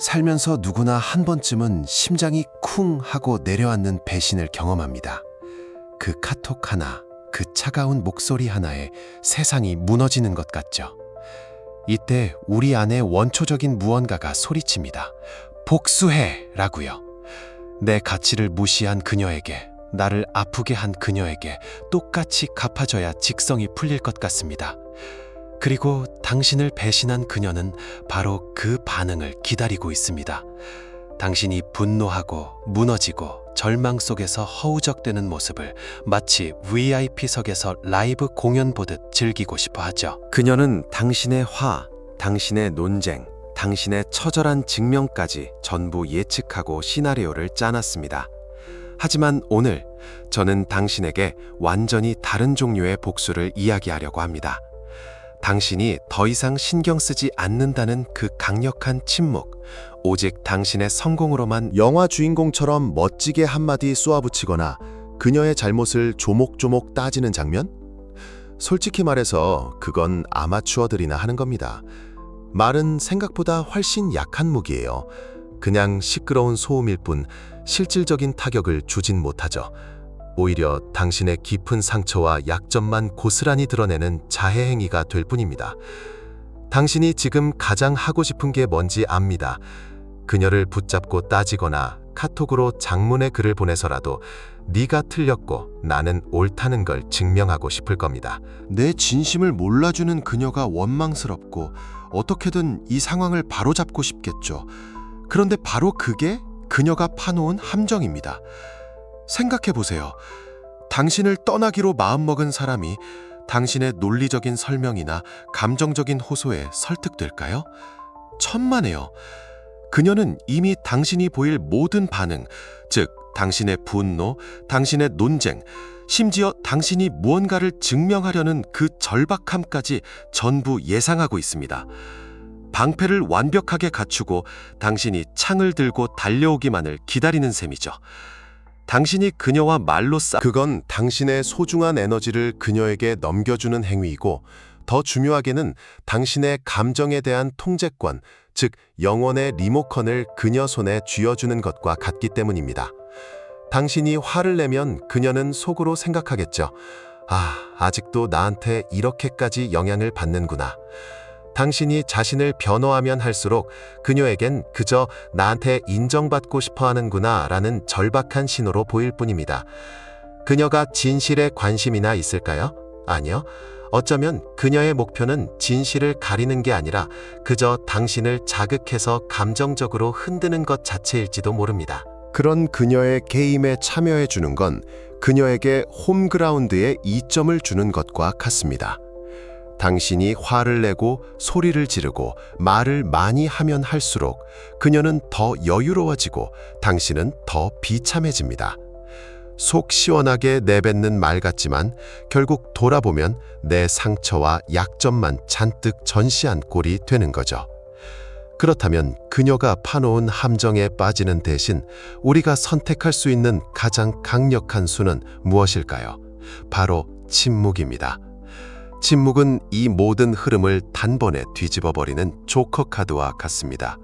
살면서 누구나 한 번쯤은 심장이 쿵 하고 내려앉는 배신을 경험합니다. 그 카톡 하나, 그 차가운 목소리 하나에 세상이 무너지는 것 같죠. 이때 우리 안에 원초적인 무언가가 소리칩니다. 복수해! 라고요. 내 가치를 무시한 그녀에게, 나를 아프게 한 그녀에게 똑같이 갚아줘야 직성이 풀릴 것 같습니다. 그리고 당신을 배신한 그녀는 바로 그 반응을 기다리고 있습니다. 당신이 분노하고 무너지고 절망 속에서 허우적대는 모습을 마치 VIP석에서 라이브 공연 보듯 즐기고 싶어 하죠. 그녀는 당신의 화, 당신의 논쟁, 당신의 처절한 증명까지 전부 예측하고 시나리오를 짜놨습니다. 하지만 오늘 저는 당신에게 완전히 다른 종류의 복수를 이야기하려고 합니다. 당신이 더 이상 신경 쓰지 않는다는 그 강력한 침묵, 오직 당신의 성공으로만 영화 주인공처럼 멋지게 한마디 쏘아붙이거나 그녀의 잘못을 조목조목 따지는 장면? 솔직히 말해서 그건 아마추어들이나 하는 겁니다. 말은 생각보다 훨씬 약한 무기예요. 그냥 시끄러운 소음일 뿐 실질적인 타격을 주진 못하죠. 오히려 당신의 깊은 상처와 약점만 고스란히 드러내는 자해 행위가 될 뿐입니다. 당신이 지금 가장 하고 싶은 게 뭔지 압니다. 그녀를 붙잡고 따지거나 카톡으로 장문의 글을 보내서라도 네가 틀렸고 나는 옳다는 걸 증명하고 싶을 겁니다. 내 진심을 몰라주는 그녀가 원망스럽고 어떻게든 이 상황을 바로잡고 싶겠죠. 그런데 바로 그게 그녀가 파놓은 함정입니다. 생각해보세요. 당신을 떠나기로 마음먹은 사람이 당신의 논리적인 설명이나 감정적인 호소에 설득될까요? 천만에요. 그녀는 이미 당신이 보일 모든 반응, 즉 당신의 분노, 당신의 논쟁, 심지어 당신이 무언가를 증명하려는 그 절박함까지 전부 예상하고 있습니다. 방패를 완벽하게 갖추고 당신이 창을 들고 달려오기만을 기다리는 셈이죠. 당신이 그녀와 말로 그건 당신의 소중한 에너지를 그녀에게 넘겨주는 행위이고, 더 중요하게는 당신의 감정에 대한 통제권, 즉 영혼의 리모컨을 그녀 손에 쥐어주는 것과 같기 때문입니다. 당신이 화를 내면 그녀는 속으로 생각하겠죠. 아직도 나한테 이렇게까지 영향을 받는구나. 당신이 자신을 변호하면 할수록 그녀에겐 그저 나한테 인정받고 싶어 하는구나 라는 절박한 신호로 보일 뿐입니다. 그녀가 진실에 관심이나 있을까요? 아니요. 어쩌면 그녀의 목표는 진실을 가리는 게 아니라 그저 당신을 자극해서 감정적으로 흔드는 것 자체일지도 모릅니다. 그런 그녀의 게임에 참여해 주는 건 그녀에게 홈그라운드에 이점을 주는 것과 같습니다. 당신이 화를 내고 소리를 지르고 말을 많이 하면 할수록 그녀는 더 여유로워지고 당신은 더 비참해집니다. 속 시원하게 내뱉는 말 같지만 결국 돌아보면 내 상처와 약점만 잔뜩 전시한 꼴이 되는 거죠. 그렇다면 그녀가 파놓은 함정에 빠지는 대신 우리가 선택할 수 있는 가장 강력한 수는 무엇일까요? 바로 침묵입니다. 침묵은 이 모든 흐름을 단번에 뒤집어버리는 조커 카드와 같습니다.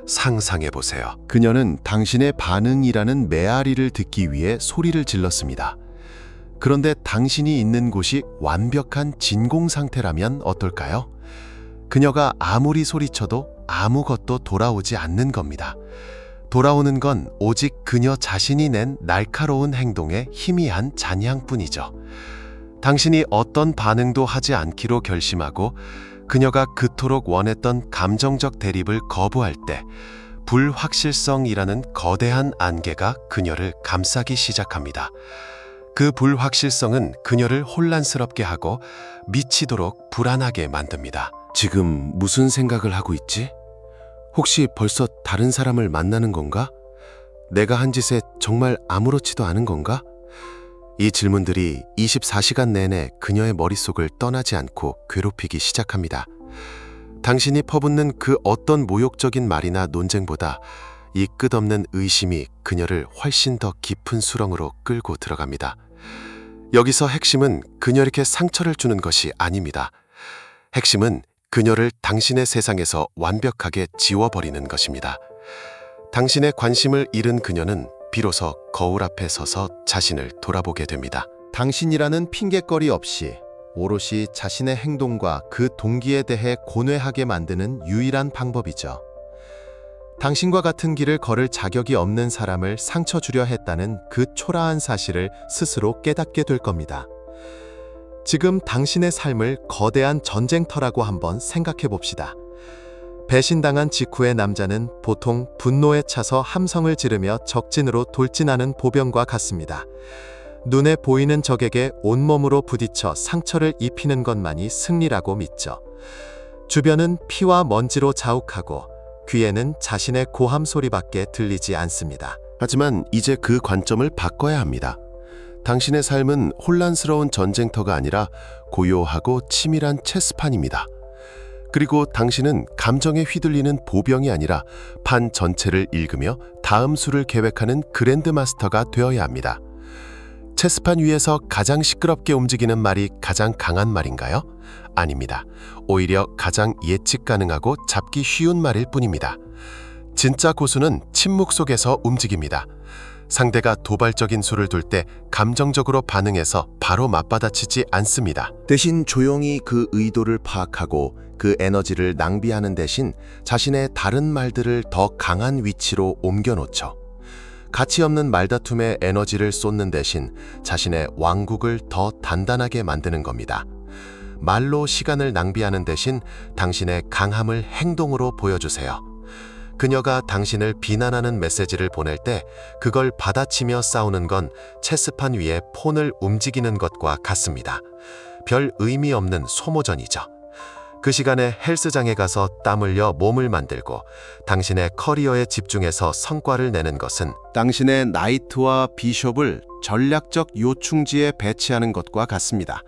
상상해보세요. 그녀는 당신의 반응이라는 메아리를 듣기 위해 소리를 질렀습니다. 그런데 당신이 있는 곳이 완벽한 진공 상태라면 어떨까요? 그녀가 아무리 소리쳐도 아무것도 돌아오지 않는 겁니다. 돌아오는 건 오직 그녀 자신이 낸 날카로운 행동의 희미한 잔향뿐이죠. 당신이 어떤 반응도 하지 않기로 결심하고 그녀가 그토록 원했던 감정적 대립을 거부할 때 불확실성이라는 거대한 안개가 그녀를 감싸기 시작합니다. 그 불확실성은 그녀를 혼란스럽게 하고 미치도록 불안하게 만듭니다. 지금 무슨 생각을 하고 있지? 혹시 벌써 다른 사람을 만나는 건가? 내가 한 짓에 정말 아무렇지도 않은 건가? 이 질문들이 24시간 내내 그녀의 머릿속을 떠나지 않고 괴롭히기 시작합니다. 당신이 퍼붓는 그 어떤 모욕적인 말이나 논쟁보다 이 끝없는 의심이 그녀를 훨씬 더 깊은 수렁으로 끌고 들어갑니다. 여기서 핵심은 그녀에게 상처를 주는 것이 아닙니다. 핵심은 그녀를 당신의 세상에서 완벽하게 지워버리는 것입니다. 당신의 관심을 잃은 그녀는 비로소 거울 앞에 서서 자신을 돌아보게 됩니다. 당신이라는 핑계거리 없이 오롯이 자신의 행동과 그 동기에 대해 고뇌하게 만드는 유일한 방법이죠. 당신과 같은 길을 걸을 자격이 없는 사람을 상처 주려 했다는 그 초라한 사실을 스스로 깨닫게 될 겁니다. 지금 당신의 삶을 거대한 전쟁터라고 한번 생각해 봅시다. 배신당한 직후의 남자는 보통 분노에 차서 함성을 지르며 적진으로 돌진하는 보병과 같습니다. 눈에 보이는 적에게 온몸으로 부딪혀 상처를 입히는 것만이 승리라고 믿죠. 주변은 피와 먼지로 자욱하고 귀에는 자신의 고함 소리밖에 들리지 않습니다. 하지만 이제 그 관점을 바꿔야 합니다. 당신의 삶은 혼란스러운 전쟁터가 아니라 고요하고 치밀한 체스판입니다. 그리고 당신은 감정에 휘둘리는 보병이 아니라 판 전체를 읽으며 다음 수를 계획하는 그랜드마스터가 되어야 합니다. 체스판 위에서 가장 시끄럽게 움직이는 말이 가장 강한 말인가요? 아닙니다. 오히려 가장 예측 가능하고 잡기 쉬운 말일 뿐입니다. 진짜 고수는 침묵 속에서 움직입니다. 상대가 도발적인 수를 둘 때 감정적으로 반응해서 바로 맞받아치지 않습니다. 대신 조용히 그 의도를 파악하고 그 에너지를 낭비하는 대신 자신의 다른 말들을 더 강한 위치로 옮겨놓죠. 가치 없는 말다툼에 에너지를 쏟는 대신 자신의 왕국을 더 단단하게 만드는 겁니다. 말로 시간을 낭비하는 대신 당신의 강함을 행동으로 보여주세요. 그녀가 당신을 비난하는 메시지를 보낼 때 그걸 받아치며 싸우는 건 체스판 위에 폰을 움직이는 것과 같습니다. 별 의미 없는 소모전이죠. 그 시간에 헬스장에 가서 땀 흘려 몸을 만들고 당신의 커리어에 집중해서 성과를 내는 것은 당신의 나이트와 비숍을 전략적 요충지에 배치하는 것과 같습니다.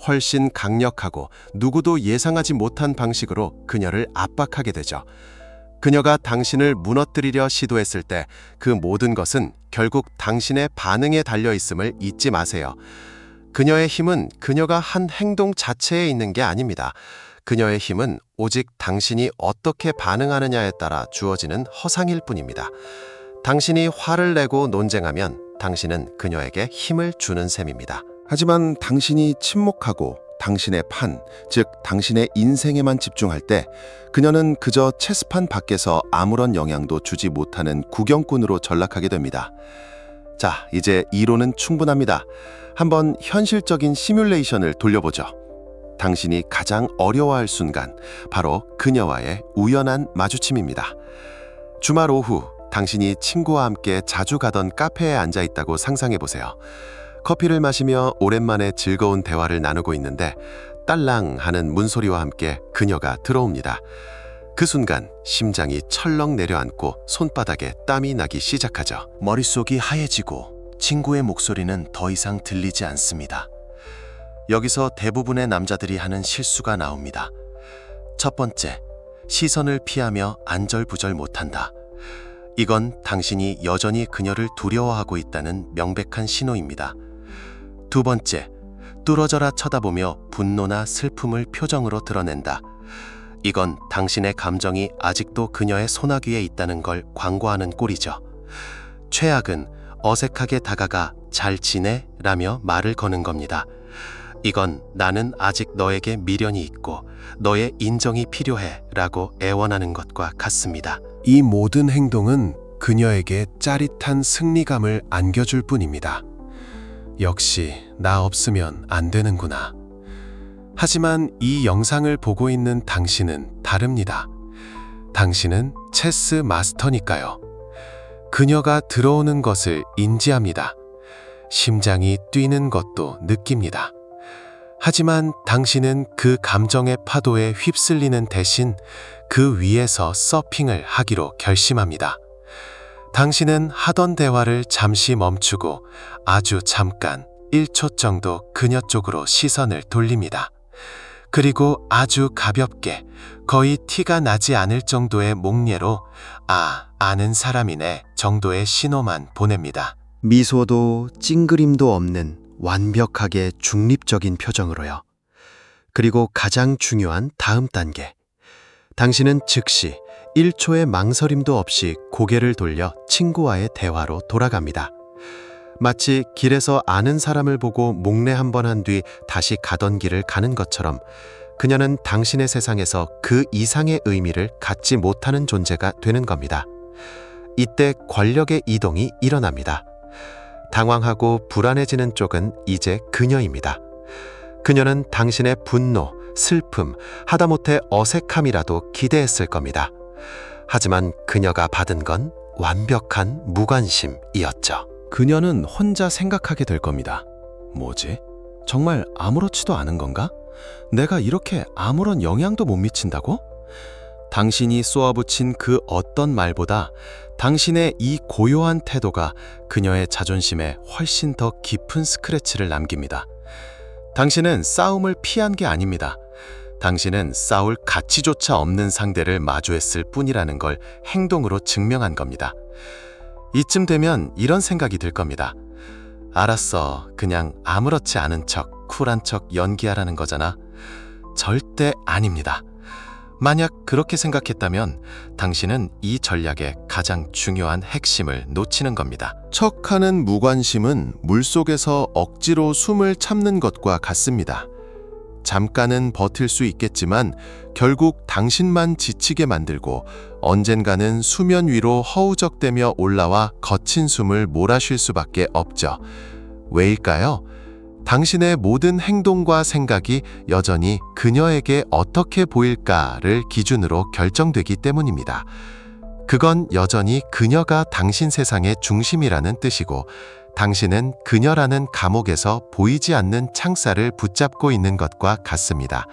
훨씬 강력하고 누구도 예상하지 못한 방식으로 그녀를 압박하게 되죠. 그녀가 당신을 무너뜨리려 시도했을 때 그 모든 것은 결국 당신의 반응에 달려 있음을 잊지 마세요. 그녀의 힘은 그녀가 한 행동 자체에 있는 게 아닙니다. 그녀의 힘은 오직 당신이 어떻게 반응하느냐에 따라 주어지는 허상일 뿐입니다. 당신이 화를 내고 논쟁하면 당신은 그녀에게 힘을 주는 셈입니다. 하지만 당신이 침묵하고 당신의 판, 즉 당신의 인생에만 집중할 때 그녀는 그저 체스판 밖에서 아무런 영향도 주지 못하는 구경꾼으로 전락하게 됩니다. 자, 이제 이론은 충분합니다. 한번 현실적인 시뮬레이션을 돌려보죠. 당신이 가장 어려워할 순간, 바로 그녀와의 우연한 마주침입니다. 주말 오후, 당신이 친구와 함께 자주 가던 카페에 앉아 있다고 상상해 보세요. 커피를 마시며 오랜만에 즐거운 대화를 나누고 있는데 딸랑 하는 문소리와 함께 그녀가 들어옵니다. 그 순간 심장이 철렁 내려앉고 손바닥에 땀이 나기 시작하죠. 머릿속이 하얘지고 친구의 목소리는 더 이상 들리지 않습니다. 여기서 대부분의 남자들이 하는 실수가 나옵니다. 첫 번째, 시선을 피하며 안절부절 못한다. 이건 당신이 여전히 그녀를 두려워하고 있다는 명백한 신호입니다. 두 번째, 뚫어져라 쳐다보며 분노나 슬픔을 표정으로 드러낸다. 이건 당신의 감정이 아직도 그녀의 소나귀에 있다는 걸 광고하는 꼴이죠. 최악은 어색하게 다가가 잘 지내? 라며 말을 거는 겁니다. 이건 나는 아직 너에게 미련이 있고 너의 인정이 필요해 라고 애원하는 것과 같습니다. 이 모든 행동은 그녀에게 짜릿한 승리감을 안겨줄 뿐입니다. 역시 나 없으면 안 되는구나. 하지만 이 영상을 보고 있는 당신은 다릅니다. 당신은 체스 마스터니까요. 그녀가 들어오는 것을 인지합니다. 심장이 뛰는 것도 느낍니다. 하지만 당신은 그 감정의 파도에 휩쓸리는 대신 그 위에서 서핑을 하기로 결심합니다. 당신은 하던 대화를 잠시 멈추고 아주 잠깐 1초 정도 그녀 쪽으로 시선을 돌립니다. 그리고 아주 가볍게 거의 티가 나지 않을 정도의 목례로 아는 사람이네 정도의 신호만 보냅니다. 미소도 찡그림도 없는 완벽하게 중립적인 표정으로요. 그리고 가장 중요한 다음 단계. 당신은 즉시 1초의 망설임도 없이 고개를 돌려 친구와의 대화로 돌아갑니다. 마치 길에서 아는 사람을 보고 목례 한 번 한 뒤 다시 가던 길을 가는 것처럼 그녀는 당신의 세상에서 그 이상의 의미를 갖지 못하는 존재가 되는 겁니다. 이때 권력의 이동이 일어납니다. 당황하고 불안해지는 쪽은 이제 그녀입니다. 그녀는 당신의 분노, 슬픔, 하다못해 어색함이라도 기대했을 겁니다. 하지만 그녀가 받은 건 완벽한 무관심이었죠. 그녀는 혼자 생각하게 될 겁니다. 뭐지? 정말 아무렇지도 않은 건가? 내가 이렇게 아무런 영향도 못 미친다고? 당신이 쏘아붙인 그 어떤 말보다 당신의 이 고요한 태도가 그녀의 자존심에 훨씬 더 깊은 스크래치를 남깁니다. 당신은 싸움을 피한 게 아닙니다. 당신은 싸울 가치조차 없는 상대를 마주했을 뿐이라는 걸 행동으로 증명한 겁니다. 이쯤 되면 이런 생각이 들 겁니다. 알았어, 그냥 아무렇지 않은 척, 쿨한 척 연기하라는 거잖아. 절대 아닙니다. 만약 그렇게 생각했다면 당신은 이 전략의 가장 중요한 핵심을 놓치는 겁니다. 척하는 무관심은 물속에서 억지로 숨을 참는 것과 같습니다. 잠깐은 버틸 수 있겠지만 결국 당신만 지치게 만들고 언젠가는 수면 위로 허우적대며 올라와 거친 숨을 몰아쉴 수밖에 없죠. 왜일까요? 당신의 모든 행동과 생각이 여전히 그녀에게 어떻게 보일까를 기준으로 결정되기 때문입니다. 그건 여전히 그녀가 당신 세상의 중심이라는 뜻이고, 당신은 그녀라는 감옥에서 보이지 않는 창살을 붙잡고 있는 것과 같습니다.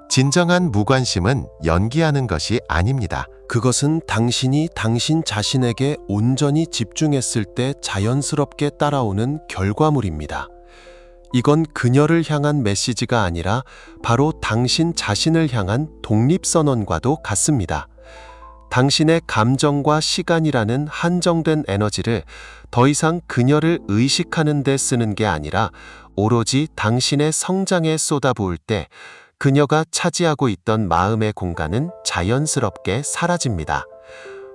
진정한 무관심은 연기하는 것이 아닙니다. 그것은 당신이 당신 자신에게 온전히 집중했을 때 자연스럽게 따라오는 결과물입니다. 이건 그녀를 향한 메시지가 아니라 바로 당신 자신을 향한 독립선언과도 같습니다. 당신의 감정과 시간이라는 한정된 에너지를 더 이상 그녀를 의식하는 데 쓰는 게 아니라 오로지 당신의 성장에 쏟아부을 때 그녀가 차지하고 있던 마음의 공간은 자연스럽게 사라집니다.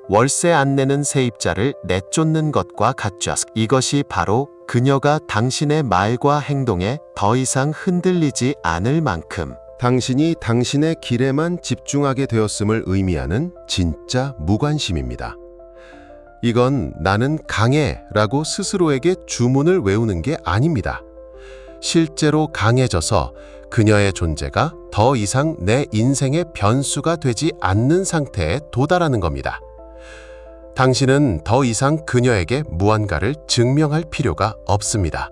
월세 안 내는 세입자를 내쫓는 것과 같죠. 이것이 바로 그녀가 당신의 말과 행동에 더 이상 흔들리지 않을 만큼 당신이 당신의 길에만 집중하게 되었음을 의미하는 진짜 무관심입니다. 이건 나는 강해라고 스스로에게 주문을 외우는 게 아닙니다. 실제로 강해져서 그녀의 존재가 더 이상 내 인생의 변수가 되지 않는 상태에 도달하는 겁니다. 당신은 더 이상 그녀에게 무언가를 증명할 필요가 없습니다.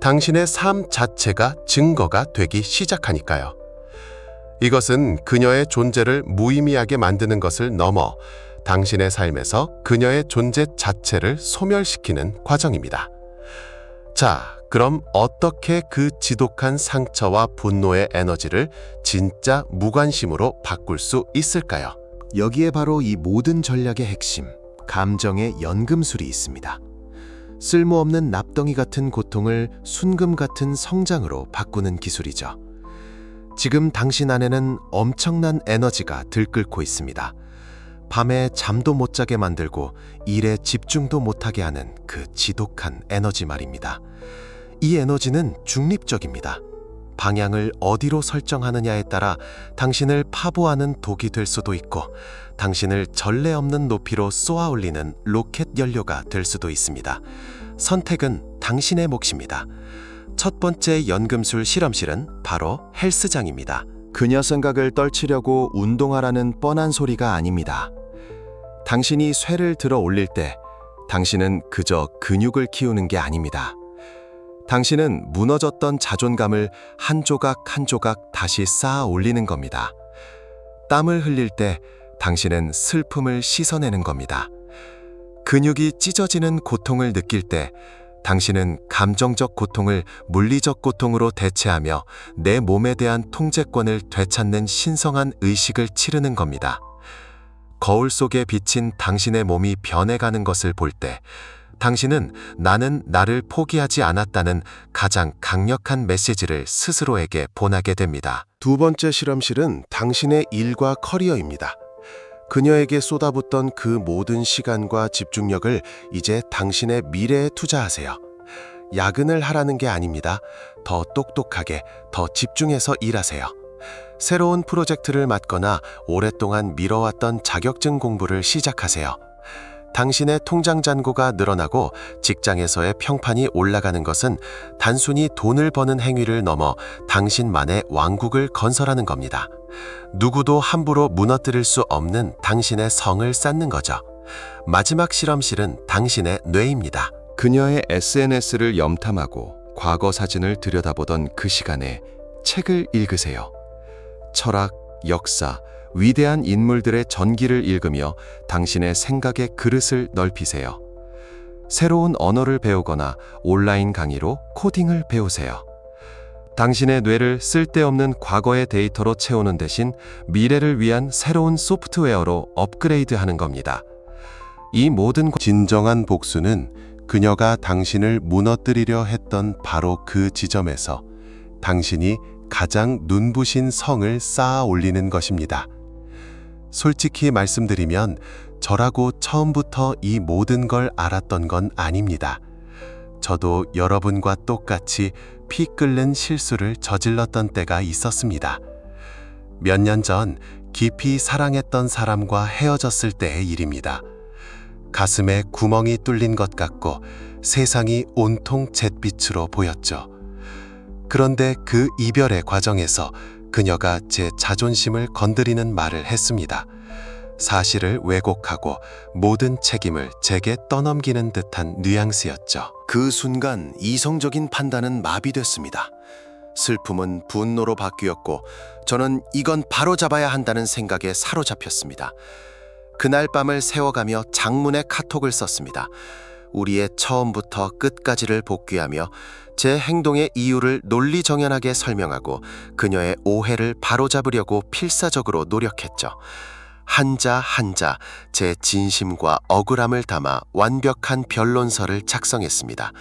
당신의 삶 자체가 증거가 되기 시작하니까요. 이것은 그녀의 존재를 무의미하게 만드는 것을 넘어 당신의 삶에서 그녀의 존재 자체를 소멸시키는 과정입니다. 자, 그럼 어떻게 그 지독한 상처와 분노의 에너지를 진짜 무관심으로 바꿀 수 있을까요? 여기에 바로 이 모든 전략의 핵심, 감정의 연금술이 있습니다. 쓸모없는 납덩이 같은 고통을 순금 같은 성장으로 바꾸는 기술이죠. 지금 당신 안에는 엄청난 에너지가 들끓고 있습니다. 밤에 잠도 못 자게 만들고 일에 집중도 못하게 하는 그 지독한 에너지 말입니다. 이 에너지는 중립적입니다. 방향을 어디로 설정하느냐에 따라 당신을 파보하는 독이 될 수도 있고, 당신을 전례 없는 높이로 쏘아 올리는 로켓 연료가 될 수도 있습니다. 선택은 당신의 몫입니다. 첫 번째 연금술 실험실은 바로 헬스장입니다. 그녀 생각을 떨치려고 운동하라는 뻔한 소리가 아닙니다. 당신이 쇠를 들어 올릴 때 당신은 그저 근육을 키우는 게 아닙니다. 당신은 무너졌던 자존감을 한 조각 한 조각 다시 쌓아 올리는 겁니다. 땀을 흘릴 때 당신은 슬픔을 씻어내는 겁니다. 근육이 찢어지는 고통을 느낄 때 당신은 감정적 고통을 물리적 고통으로 대체하며 내 몸에 대한 통제권을 되찾는 신성한 의식을 치르는 겁니다. 거울 속에 비친 당신의 몸이 변해가는 것을 볼 때 당신은 나는 나를 포기하지 않았다는 가장 강력한 메시지를 스스로에게 보내게 됩니다. 두 번째 실험실은 당신의 일과 커리어입니다. 그녀에게 쏟아붓던 그 모든 시간과 집중력을 이제 당신의 미래에 투자하세요. 야근을 하라는 게 아닙니다. 더 똑똑하게, 더 집중해서 일하세요. 새로운 프로젝트를 맡거나 오랫동안 미뤄왔던 자격증 공부를 시작하세요. 당신의 통장 잔고가 늘어나고 직장에서의 평판이 올라가는 것은 단순히 돈을 버는 행위를 넘어 당신만의 왕국을 건설하는 겁니다. 누구도 함부로 무너뜨릴 수 없는 당신의 성을 쌓는 거죠. 마지막 실험실은 당신의 뇌입니다. 그녀의 SNS를 염탐하고 과거 사진을 들여다보던 그 시간에 책을 읽으세요. 철학, 역사, 위대한 인물들의 전기를 읽으며 당신의 생각의 그릇을 넓히세요. 새로운 언어를 배우거나 온라인 강의로 코딩을 배우세요. 당신의 뇌를 쓸데없는 과거의 데이터로 채우는 대신 미래를 위한 새로운 소프트웨어로 업그레이드하는 겁니다. 이 모든 진정한 복수는 그녀가 당신을 무너뜨리려 했던 바로 그 지점에서 당신이 가장 눈부신 성을 쌓아 올리는 것입니다. 솔직히 말씀드리면 저라고 처음부터 이 모든 걸 알았던 건 아닙니다. 저도 여러분과 똑같이 피 끓는 실수를 저질렀던 때가 있었습니다. 몇 년 전 깊이 사랑했던 사람과 헤어졌을 때의 일입니다. 가슴에 구멍이 뚫린 것 같고 세상이 온통 잿빛으로 보였죠. 그런데 그 이별의 과정에서 그녀가 제 자존심을 건드리는 말을 했습니다. 사실을 왜곡하고 모든 책임을 제게 떠넘기는 듯한 뉘앙스였죠. 그 순간 이성적인 판단은 마비됐습니다. 슬픔은 분노로 바뀌었고 저는 이건 바로잡아야 한다는 생각에 사로잡혔습니다. 그날 밤을 새워가며 장문의 카톡을 썼습니다. 우리의 처음부터 끝까지를 복귀하며 제 행동의 이유를 논리정연하게 설명하고 그녀의 오해를 바로잡으려고 필사적으로 노력했죠. 한자 한자 제 진심과 억울함을 담아 완벽한 변론서를 작성했습니다.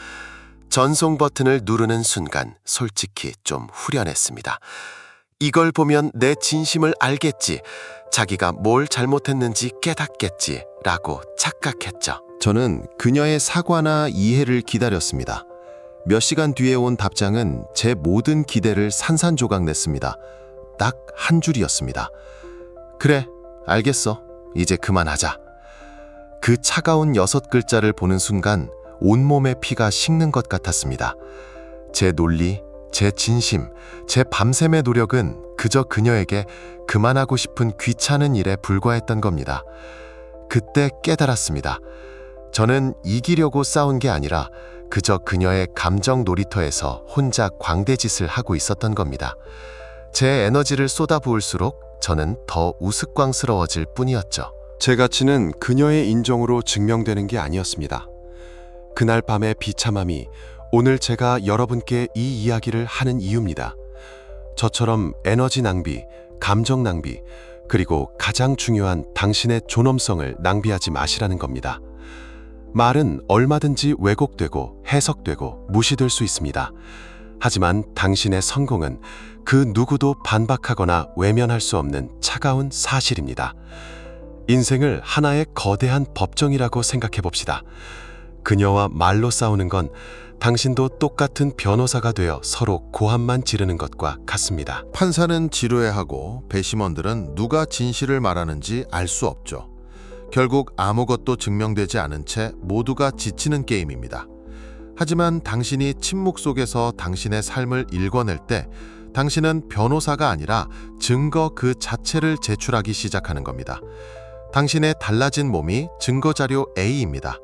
전송 버튼을 누르는 순간 솔직히 좀 후련했습니다. 이걸 보면 내 진심을 알겠지, 자기가 뭘 잘못했는지 깨닫겠지 라고 착각했죠. 저는 그녀의 사과나 이해를 기다렸습니다. 몇 시간 뒤에 온 답장은 제 모든 기대를 산산조각 냈습니다. 딱 한 줄이었습니다. 그래, 알겠어. 이제 그만하자. 그 차가운 6글자를 보는 순간 온몸의 피가 식는 것 같았습니다. 제 논리, 제 진심, 제 밤샘의 노력은 그저 그녀에게 그만하고 싶은 귀찮은 일에 불과했던 겁니다. 그때 깨달았습니다. 저는 이기려고 싸운 게 아니라 그저 그녀의 감정 놀이터에서 혼자 광대짓을 하고 있었던 겁니다. 제 에너지를 쏟아부을수록 저는 더 우스꽝스러워질 뿐이었죠. 제 가치는 그녀의 인정으로 증명되는 게 아니었습니다. 그날 밤의 비참함이 오늘 제가 여러분께 이 이야기를 하는 이유입니다. 저처럼 에너지 낭비, 감정 낭비, 그리고 가장 중요한 당신의 존엄성을 낭비하지 마시라는 겁니다. 말은 얼마든지 왜곡되고 해석되고 무시될 수 있습니다. 하지만 당신의 성공은 그 누구도 반박하거나 외면할 수 없는 차가운 사실입니다. 인생을 하나의 거대한 법정이라고 생각해 봅시다. 그녀와 말로 싸우는 건 당신도 똑같은 변호사가 되어 서로 고함만 지르는 것과 같습니다. 판사는 지루해하고 배심원들은 누가 진실을 말하는지 알 수 없죠. 결국 아무것도 증명되지 않은 채 모두가 지치는 게임입니다. 하지만 당신이 침묵 속에서 당신의 삶을 읽어낼 때 당신은 변호사가 아니라 증거 그 자체를 제출하기 시작하는 겁니다. 당신의 달라진 몸이 증거자료 A입니다.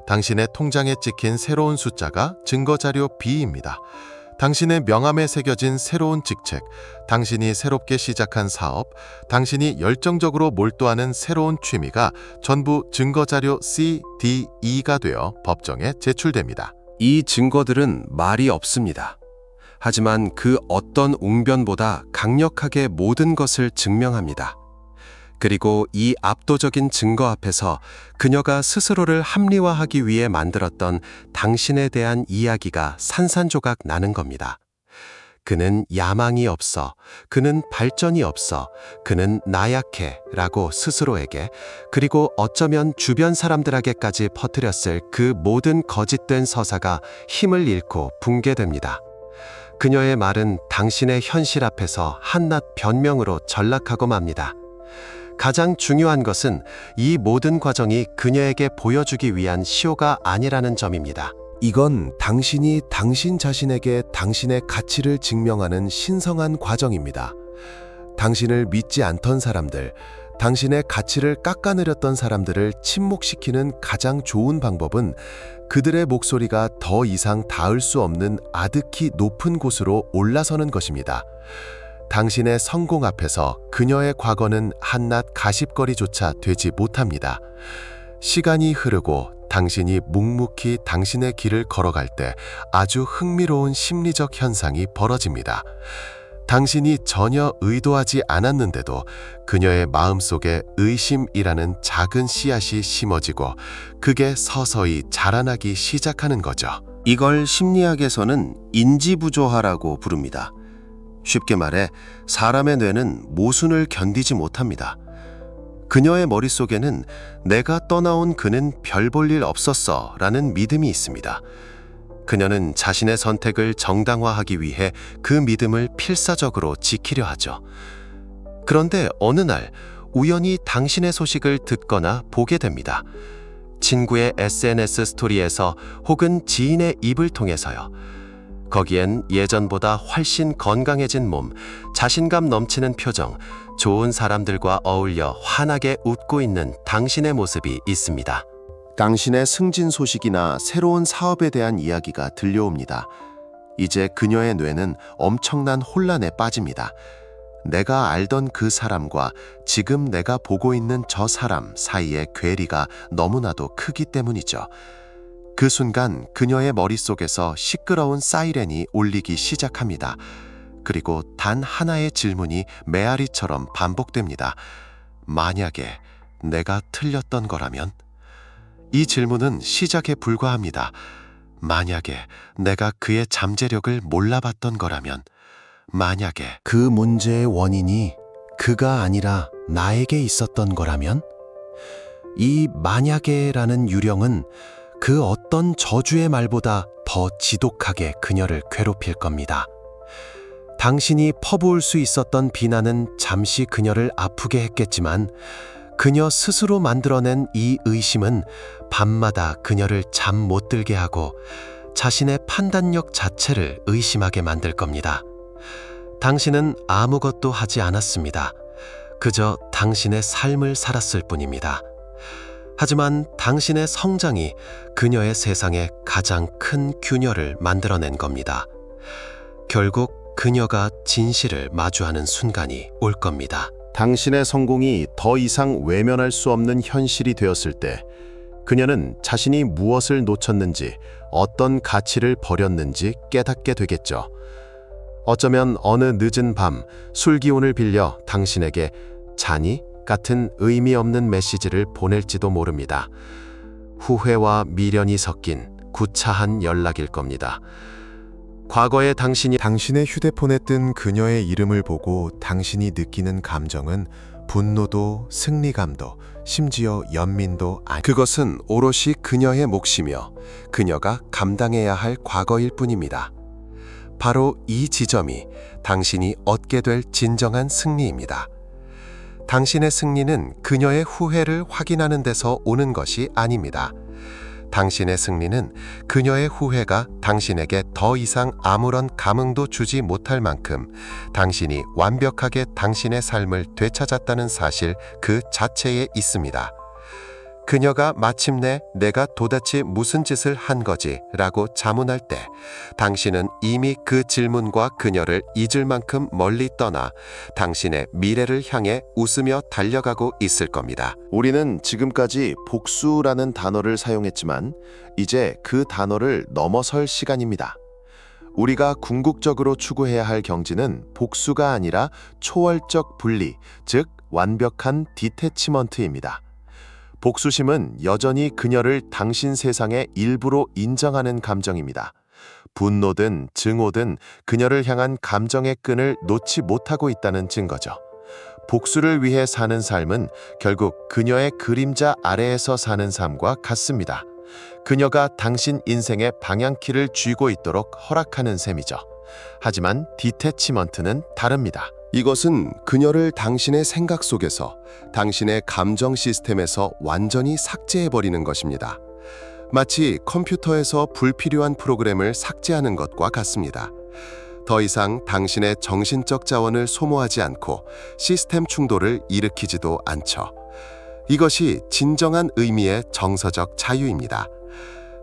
당신의 통장에 찍힌 새로운 숫자가 증거자료 B입니다. 당신의 명함에 새겨진 새로운 직책, 당신이 새롭게 시작한 사업, 당신이 열정적으로 몰두하는 새로운 취미가 전부 증거자료 C, D, E가 되어 법정에 제출됩니다. 이 증거들은 말이 없습니다. 하지만 그 어떤 웅변보다 강력하게 모든 것을 증명합니다. 그리고 이 압도적인 증거 앞에서 그녀가 스스로를 합리화하기 위해 만들었던 당신에 대한 이야기가 산산조각 나는 겁니다. 그는 야망이 없어, 그는 발전이 없어, 그는 나약해 라고 스스로에게 그리고 어쩌면 주변 사람들에게까지 퍼뜨렸을 그 모든 거짓된 서사가 힘을 잃고 붕괴됩니다. 그녀의 말은 당신의 현실 앞에서 한낱 변명으로 전락하고 맙니다. 가장 중요한 것은 이 모든 과정이 그녀에게 보여주기 위한 시호가 아니라는 점입니다. 이건 당신이 당신 자신에게 당신의 가치를 증명하는 신성한 과정입니다. 당신을 믿지 않던 사람들, 당신의 가치를 깎아내렸던 사람들을 침묵시키는 가장 좋은 방법은 그들의 목소리가 더 이상 닿을 수 없는 아득히 높은 곳으로 올라서는 것입니다. 당신의 성공 앞에서 그녀의 과거는 한낱 가십거리조차 되지 못합니다. 시간이 흐르고 당신이 묵묵히 당신의 길을 걸어갈 때 아주 흥미로운 심리적 현상이 벌어집니다. 당신이 전혀 의도하지 않았는데도 그녀의 마음속에 의심이라는 작은 씨앗이 심어지고 그게 서서히 자라나기 시작하는 거죠. 이걸 심리학에서는 인지부조화라고 부릅니다. 쉽게 말해 사람의 뇌는 모순을 견디지 못합니다. 그녀의 머릿속에는 내가 떠나온 그는 별 볼 일 없었어 라는 믿음이 있습니다. 그녀는 자신의 선택을 정당화하기 위해 그 믿음을 필사적으로 지키려 하죠. 그런데 어느 날 우연히 당신의 소식을 듣거나 보게 됩니다. 친구의 SNS 스토리에서 혹은 지인의 입을 통해서요. 거기엔 예전보다 훨씬 건강해진 몸, 자신감 넘치는 표정, 좋은 사람들과 어울려 환하게 웃고 있는 당신의 모습이 있습니다. 당신의 승진 소식이나 새로운 사업에 대한 이야기가 들려옵니다. 이제 그녀의 뇌는 엄청난 혼란에 빠집니다. 내가 알던 그 사람과 지금 내가 보고 있는 저 사람 사이의 괴리가 너무나도 크기 때문이죠. 그 순간 그녀의 머릿속에서 시끄러운 사이렌이 울리기 시작합니다. 그리고 단 하나의 질문이 메아리처럼 반복됩니다. 만약에 내가 틀렸던 거라면? 이 질문은 시작에 불과합니다. 만약에 내가 그의 잠재력을 몰라봤던 거라면? 만약에 그 문제의 원인이 그가 아니라 나에게 있었던 거라면? 이 만약에라는 유령은 그 어떤 저주의 말보다 더 지독하게 그녀를 괴롭힐 겁니다. 당신이 퍼부을 수 있었던 비난은 잠시 그녀를 아프게 했겠지만 그녀 스스로 만들어낸 이 의심은 밤마다 그녀를 잠 못 들게 하고 자신의 판단력 자체를 의심하게 만들 겁니다. 당신은 아무것도 하지 않았습니다. 그저 당신의 삶을 살았을 뿐입니다. 하지만 당신의 성장이 그녀의 세상에 가장 큰 균열을 만들어낸 겁니다. 결국 그녀가 진실을 마주하는 순간이 올 겁니다. 당신의 성공이 더 이상 외면할 수 없는 현실이 되었을 때 그녀는 자신이 무엇을 놓쳤는지, 어떤 가치를 버렸는지 깨닫게 되겠죠. 어쩌면 어느 늦은 밤 술 기운을 빌려 당신에게 자니? 같은 의미 없는 메시지를 보낼지도 모릅니다. 후회와 미련이 섞인 구차한 연락일 겁니다. 과거의 당신이 당신의 휴대폰에 뜬 그녀의 이름을 보고 당신이 느끼는 감정은 분노도 승리감도 심지어 연민도 그것은 오롯이 그녀의 몫이며 그녀가 감당해야 할 과거일 뿐입니다. 바로 이 지점이 당신이 얻게 될 진정한 승리입니다. 당신의 승리는 그녀의 후회를 확인하는 데서 오는 것이 아닙니다. 당신의 승리는 그녀의 후회가 당신에게 더 이상 아무런 감흥도 주지 못할 만큼 당신이 완벽하게 당신의 삶을 되찾았다는 사실 그 자체에 있습니다. 그녀가 마침내 내가 도대체 무슨 짓을 한 거지? 라고 자문할 때 당신은 이미 그 질문과 그녀를 잊을 만큼 멀리 떠나 당신의 미래를 향해 웃으며 달려가고 있을 겁니다. 우리는 지금까지 복수라는 단어를 사용했지만 이제 그 단어를 넘어설 시간입니다. 우리가 궁극적으로 추구해야 할 경지는 복수가 아니라 초월적 분리, 즉 완벽한 디태치먼트입니다. 복수심은 여전히 그녀를 당신 세상의 일부로 인정하는 감정입니다. 분노든 증오든 그녀를 향한 감정의 끈을 놓지 못하고 있다는 증거죠. 복수를 위해 사는 삶은 결국 그녀의 그림자 아래에서 사는 삶과 같습니다. 그녀가 당신 인생의 방향키를 쥐고 있도록 허락하는 셈이죠. 하지만 디태치먼트는 다릅니다. 이것은 그녀를 당신의 생각 속에서, 당신의 감정 시스템에서 완전히 삭제해버리는 것입니다. 마치 컴퓨터에서 불필요한 프로그램을 삭제하는 것과 같습니다. 더 이상 당신의 정신적 자원을 소모하지 않고 시스템 충돌을 일으키지도 않죠. 이것이 진정한 의미의 정서적 자유입니다.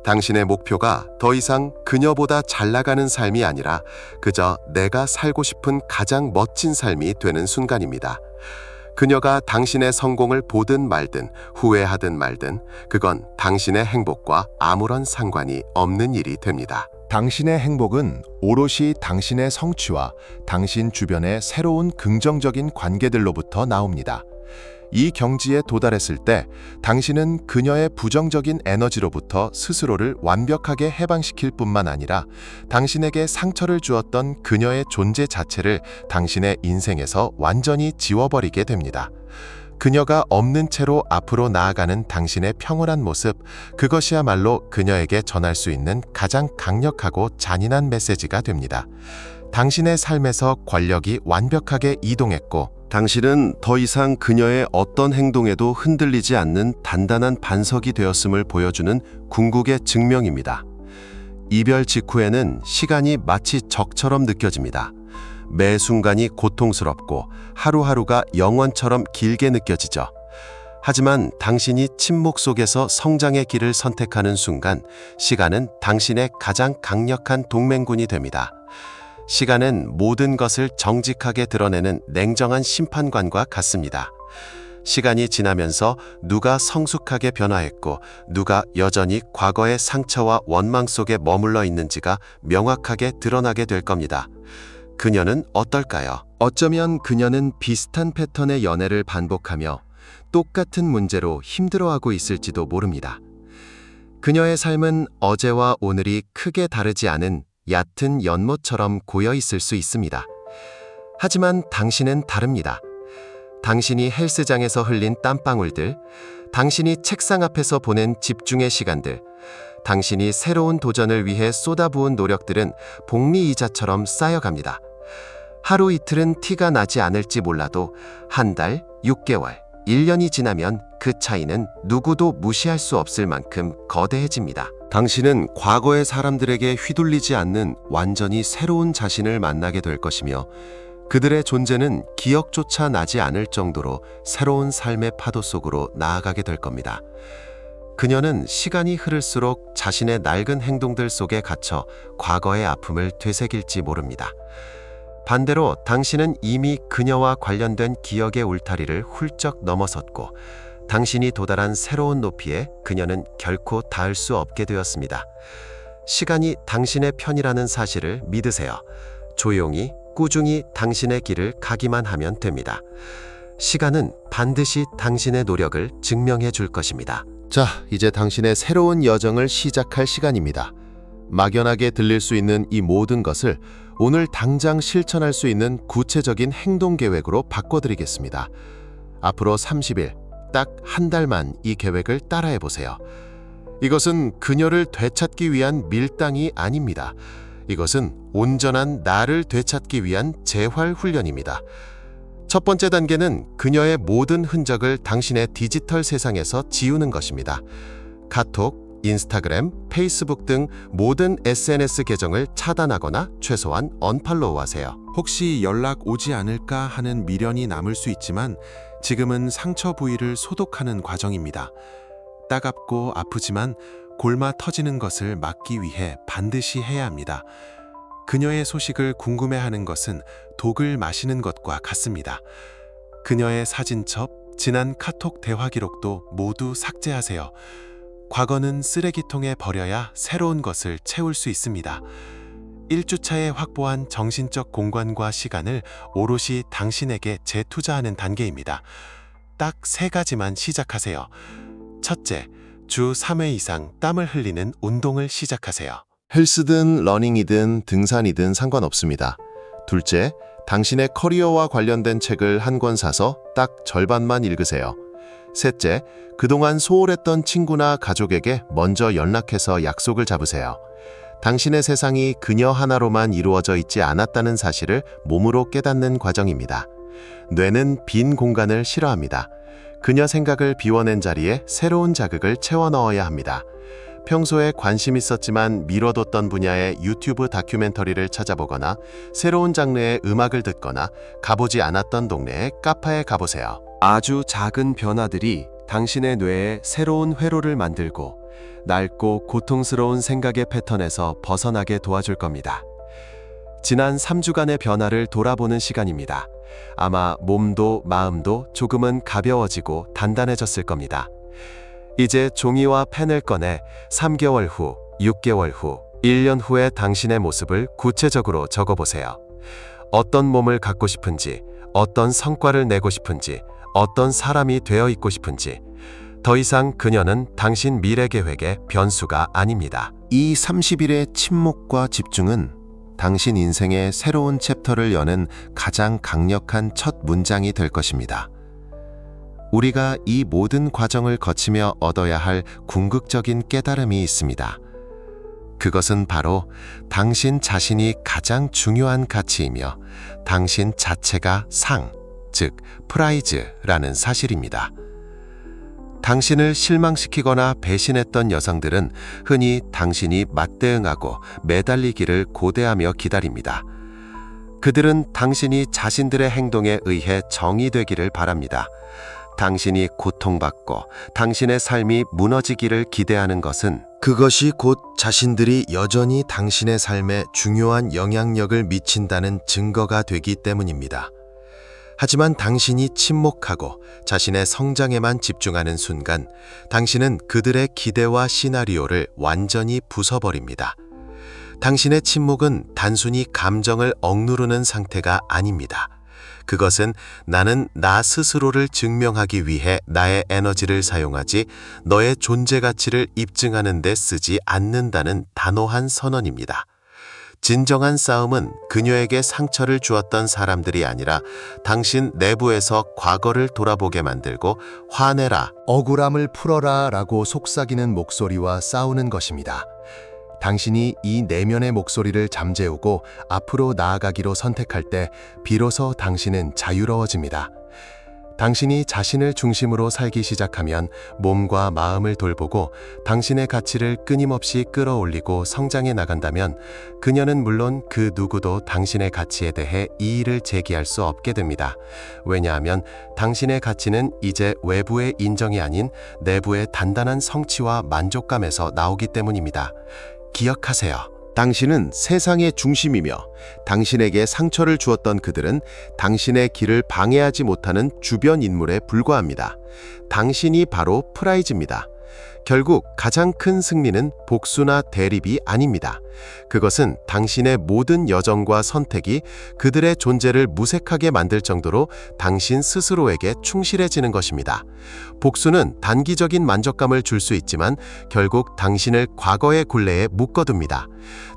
당신의 목표가 더 이상 그녀보다 잘 나가는 삶이 아니라 그저 내가 살고 싶은 가장 멋진 삶이 되는 순간입니다. 그녀가 당신의 성공을 보든 말든 후회하든 말든 그건 당신의 행복과 아무런 상관이 없는 일이 됩니다. 당신의 행복은 오롯이 당신의 성취와 당신 주변의 새로운 긍정적인 관계들로부터 나옵니다. 이 경지에 도달했을 때 당신은 그녀의 부정적인 에너지로부터 스스로를 완벽하게 해방시킬 뿐만 아니라 당신에게 상처를 주었던 그녀의 존재 자체를 당신의 인생에서 완전히 지워버리게 됩니다. 그녀가 없는 채로 앞으로 나아가는 당신의 평온한 모습, 그것이야말로 그녀에게 전할 수 있는 가장 강력하고 잔인한 메시지가 됩니다. 당신의 삶에서 권력이 완벽하게 이동했고 당신은 더 이상 그녀의 어떤 행동에도 흔들리지 않는 단단한 반석이 되었음을 보여주는 궁극의 증명입니다. 이별 직후에는 시간이 마치 적처럼 느껴집니다. 매 순간이 고통스럽고 하루하루가 영원처럼 길게 느껴지죠. 하지만 당신이 침묵 속에서 성장의 길을 선택하는 순간 시간은 당신의 가장 강력한 동맹군이 됩니다. 시간은 모든 것을 정직하게 드러내는 냉정한 심판관과 같습니다. 시간이 지나면서 누가 성숙하게 변화했고 누가 여전히 과거의 상처와 원망 속에 머물러 있는지가 명확하게 드러나게 될 겁니다. 그녀는 어떨까요? 어쩌면 그녀는 비슷한 패턴의 연애를 반복하며 똑같은 문제로 힘들어하고 있을지도 모릅니다. 그녀의 삶은 어제와 오늘이 크게 다르지 않은 얕은 연못처럼 고여 있을 수 있습니다. 하지만 당신은 다릅니다. 당신이 헬스장에서 흘린 땀방울들, 당신이 책상 앞에서 보낸 집중의 시간들, 당신이 새로운 도전을 위해 쏟아부은 노력들은 복리이자처럼 쌓여갑니다. 하루 이틀은 티가 나지 않을지 몰라도 한 달, 6개월, 1년이 지나면 그 차이는 누구도 무시할 수 없을 만큼 거대해집니다. 당신은 과거의 사람들에게 휘둘리지 않는 완전히 새로운 자신을 만나게 될 것이며 그들의 존재는 기억조차 나지 않을 정도로 새로운 삶의 파도 속으로 나아가게 될 겁니다. 그녀는 시간이 흐를수록 자신의 낡은 행동들 속에 갇혀 과거의 아픔을 되새길지 모릅니다. 반대로 당신은 이미 그녀와 관련된 기억의 울타리를 훌쩍 넘어섰고 당신이 도달한 새로운 높이에 그녀는 결코 닿을 수 없게 되었습니다. 시간이 당신의 편이라는 사실을 믿으세요. 조용히, 꾸준히 당신의 길을 가기만 하면 됩니다. 시간은 반드시 당신의 노력을 증명해 줄 것입니다. 자, 이제 당신의 새로운 여정을 시작할 시간입니다. 막연하게 들릴 수 있는 이 모든 것을 오늘 당장 실천할 수 있는 구체적인 행동 계획으로 바꿔드리겠습니다. 앞으로 30일, 딱 한 달만 이 계획을 따라해 보세요. 이것은 그녀를 되찾기 위한 밀당이 아닙니다. 이것은 온전한 나를 되찾기 위한 재활 훈련입니다. 첫 번째 단계는 그녀의 모든 흔적을 당신의 디지털 세상에서 지우는 것입니다. 카톡, 인스타그램, 페이스북 등 모든 SNS 계정을 차단하거나 최소한 언팔로우하세요. 혹시 연락 오지 않을까 하는 미련이 남을 수 있지만 지금은 상처 부위를 소독하는 과정입니다. 따갑고 아프지만 골마 터지는 것을 막기 위해 반드시 해야 합니다. 그녀의 소식을 궁금해하는 것은 독을 마시는 것과 같습니다. 그녀의 사진첩, 지난 카톡 대화 기록도 모두 삭제하세요. 과거는 쓰레기통에 버려야 새로운 것을 채울 수 있습니다. 1주차에 확보한 정신적 공간과 시간을 오롯이 당신에게 재투자하는 단계입니다. 딱 3가지만 시작하세요. 첫째, 주 3회 이상 땀을 흘리는 운동을 시작하세요. 헬스든 러닝이든 등산이든 상관없습니다. 둘째, 당신의 커리어와 관련된 책을 한 권 사서 딱 절반만 읽으세요. 셋째, 그동안 소홀했던 친구나 가족에게 먼저 연락해서 약속을 잡으세요. 당신의 세상이 그녀 하나로만 이루어져 있지 않았다는 사실을 몸으로 깨닫는 과정입니다. 뇌는 빈 공간을 싫어합니다. 그녀 생각을 비워낸 자리에 새로운 자극을 채워 넣어야 합니다. 평소에 관심 있었지만 미뤄뒀던 분야의 유튜브 다큐멘터리를 찾아보거나 새로운 장르의 음악을 듣거나 가보지 않았던 동네의 카페에 가보세요. 아주 작은 변화들이 당신의 뇌에 새로운 회로를 만들고 낡고 고통스러운 생각의 패턴에서 벗어나게 도와줄 겁니다. 지난 3주간의 변화를 돌아보는 시간입니다. 아마 몸도 마음도 조금은 가벼워지고 단단해졌을 겁니다. 이제 종이와 펜을 꺼내 3개월 후, 6개월 후, 1년 후의 당신의 모습을 구체적으로 적어보세요. 어떤 몸을 갖고 싶은지, 어떤 성과를 내고 싶은지, 어떤 사람이 되어 있고 싶은지. 더 이상 그녀는 당신 미래 계획의 변수가 아닙니다. 이 30일의 침묵과 집중은 당신 인생의 새로운 챕터를 여는 가장 강력한 첫 문장이 될 것입니다. 우리가 이 모든 과정을 거치며 얻어야 할 궁극적인 깨달음이 있습니다. 그것은 바로 당신 자신이 가장 중요한 가치이며 당신 자체가 상, 즉 프라이즈라는 사실입니다. 당신을 실망시키거나 배신했던 여성들은 흔히 당신이 맞대응하고 매달리기를 고대하며 기다립니다. 그들은 당신이 자신들의 행동에 의해 정의되기를 바랍니다. 당신이 고통받고 당신의 삶이 무너지기를 기대하는 것은 그것이 곧 자신들이 여전히 당신의 삶에 중요한 영향력을 미친다는 증거가 되기 때문입니다. 하지만 당신이 침묵하고 자신의 성장에만 집중하는 순간 당신은 그들의 기대와 시나리오를 완전히 부숴버립니다. 당신의 침묵은 단순히 감정을 억누르는 상태가 아닙니다. 그것은 나는 나 스스로를 증명하기 위해 나의 에너지를 사용하지 너의 존재 가치를 입증하는 데 쓰지 않는다는 단호한 선언입니다. 진정한 싸움은 그녀에게 상처를 주었던 사람들이 아니라 당신 내부에서 과거를 돌아보게 만들고 화내라, 억울함을 풀어라 라고 속삭이는 목소리와 싸우는 것입니다. 당신이 이 내면의 목소리를 잠재우고 앞으로 나아가기로 선택할 때 비로소 당신은 자유로워집니다. 당신이 자신을 중심으로 살기 시작하면 몸과 마음을 돌보고 당신의 가치를 끊임없이 끌어올리고 성장해 나간다면 그녀는 물론 그 누구도 당신의 가치에 대해 이의를 제기할 수 없게 됩니다. 왜냐하면 당신의 가치는 이제 외부의 인정이 아닌 내부의 단단한 성취와 만족감에서 나오기 때문입니다. 기억하세요. 당신은 세상의 중심이며 당신에게 상처를 주었던 그들은 당신의 길을 방해하지 못하는 주변 인물에 불과합니다. 당신이 바로 프라이즈입니다. 결국 가장 큰 승리는 복수나 대립이 아닙니다. 그것은 당신의 모든 여정과 선택이 그들의 존재를 무색하게 만들 정도로 당신 스스로에게 충실해지는 것입니다. 복수는 단기적인 만족감을 줄 수 있지만 결국 당신을 과거의 굴레에 묶어둡니다.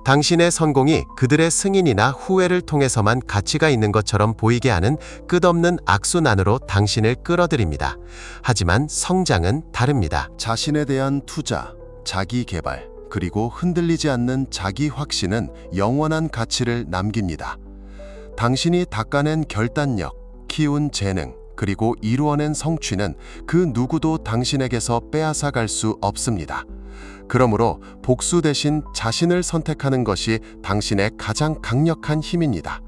당신의 성공이 그들의 승인이나 후회를 통해서만 가치가 있는 것처럼 보이게 하는 끝없는 악순환으로 당신을 끌어들입니다. 하지만 성장은 다릅니다. 자신에 대한 투자, 자기 개발, 그리고 흔들리지 않는 자기 확신은 영원한 가치를 남깁니다. 당신이 닦아낸 결단력, 키운 재능, 그리고 이루어낸 성취는 그 누구도 당신에게서 빼앗아갈 수 없습니다. 그러므로 복수 대신 자신을 선택하는 것이 당신의 가장 강력한 힘입니다.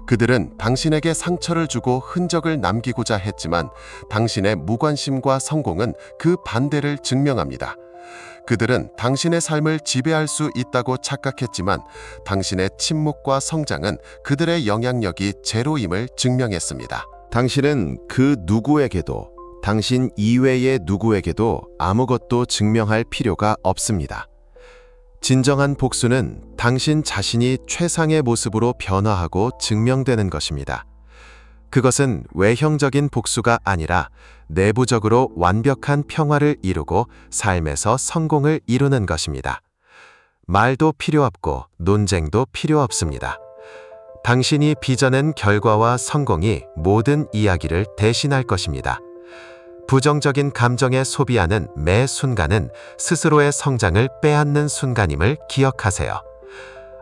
그들은 당신에게 상처를 주고 흔적을 남기고자 했지만 당신의 무관심과 성공은 그 반대를 증명합니다. 그들은 당신의 삶을 지배할 수 있다고 착각했지만 당신의 침묵과 성장은 그들의 영향력이 제로임을 증명했습니다. 당신은 그 누구에게도 당신 이외의 누구에게도 아무것도 증명할 필요가 없습니다. 진정한 복수는 당신 자신이 최상의 모습으로 변화하고 증명되는 것입니다. 그것은 외형적인 복수가 아니라 내부적으로 완벽한 평화를 이루고 삶에서 성공을 이루는 것입니다. 말도 필요 없고 논쟁도 필요 없습니다. 당신이 빚어낸 결과와 성공이 모든 이야기를 대신할 것입니다. 부정적인 감정에 소비하는 매 순간은 스스로의 성장을 빼앗는 순간임을 기억하세요.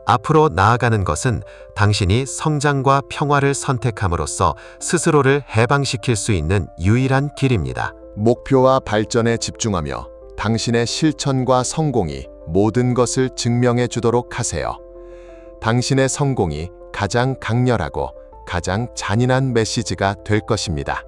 앞으로 나아가는 것은 당신이 성장과 평화를 선택함으로써 스스로를 해방시킬 수 있는 유일한 길입니다. 목표와 발전에 집중하며 당신의 실천과 성공이 모든 것을 증명해 주도록 하세요. 당신의 성공이 가장 강렬하고 가장 잔인한 메시지가 될 것입니다.